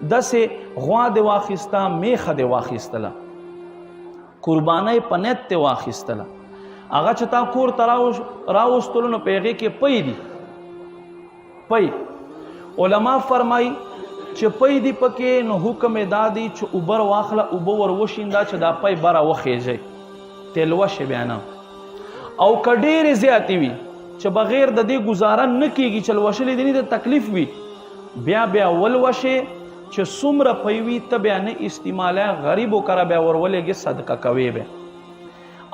دسې غوا دې واخیسته، میخه دې واخیستله، قربانۍ په نیت دې واخیستله، هغه چې تا کور ته راوستلو نو په هغې کې پی دي. پی علما فرمایي چې پی دي پکې نو حکم یې دا دی چې اوبه واخله، اوبه ور وشینده چې دا پی بره وخیژئ، تیلوه شي بیا نه. او که ډېرې زیاتې وي چې بغیر د دې ګزاره نه کېږي چې لوشلې دي نه د تکلیف وي، بیا ولوشې چې څومره پی وي ته بیا نه استعماله، غریبو کره بیا ورولېږې صدقه کوې بیا.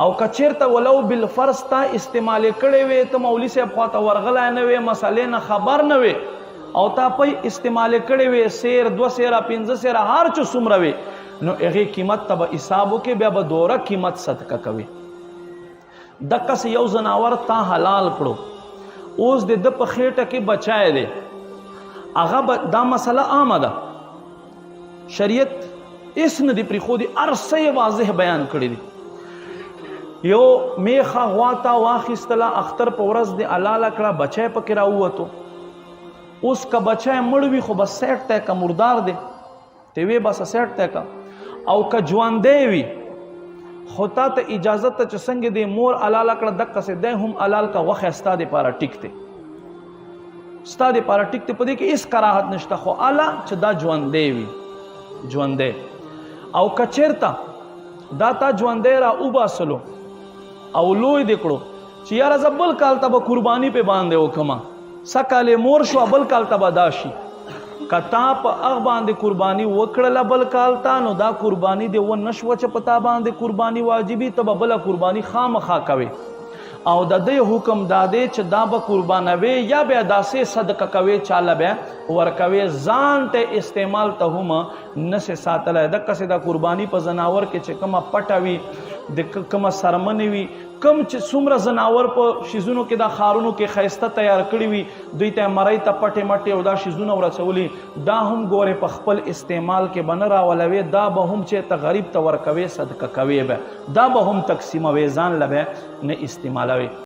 او که چېرته ولو بالفرض تا استعمالې کړې وې، ته مولوي صاحب خواته ورغلی نه وې، مسلې نه خبر نه وې او تا پی استعمالې کړې وې، سیر، 2 سیره، 5 سیره، هر چې څومره وې، نو هغې قیمت ته به حساب وکړې، بیا به دوره قیمت صدقه کوې. دقسې یو ځناور تا حلال کړو، اوس د ده په خېټه کې بچی دی، هغه دا مسله عامه ده، شریعت هېڅ نه دي پرېښودي، هر څه یې واضح بیان کړي دي. یو میخه غوا ته واخیستله، اختر په ورځ دې حلاله کړه، بچی پکې راووتو. اوس که بچی مړ وي خو بس سیټ دی، که مردار دی ته وې بس سیټ دی که، او که ژوندی وي خو تا ته اجازت ته چې څنګه دی مور حلاله کړه دقسې دی هم حلال که، غوښه ستا دپاره ټیک دی، ستا دپاره ټیک دی، په دې کې هېڅ کراهت نشته، خو اله چې دا ژوندی وي، ژوندی. او که چېرته دا تا ژوندی را وباسلو او لوی دې کړو چې یاره زه بل کال ته به قرباني پې باندې وکړمه، سږ کال یې مور شوه، بل کال ته به دا شي، که تا په هغه باندې قرباني وکړله بل کال ته، نو دا قرباني دې ونه شوه چې په تا باندې قرباني واجبي، ته به بله قرباني خامخا کوې. او د دې حکم دا دی چې دا به قربانوي یا بیا داسې صدقه کوي چاله بیا ورکوي، ځان ته استعمال ته هم نسې ساتلی. دقسې دا قرباني په ځناور کې چې کومه پټه وي، د کومه سرمنې وي، کم چې څومره ځناور په شیزونو کې دا ښارونو کې ښایسته تیار کړي وي، دوی ته مرۍ ته پټې مټې او دا شیزونه ورڅولي، دا هم ګورې په خپل استعمال کې به نه راولوي، دا به هم چې ته غریب ته ورکوي، صدقه کوي به، دا به هم تقسیموي، ځان له به نه استعمالوي.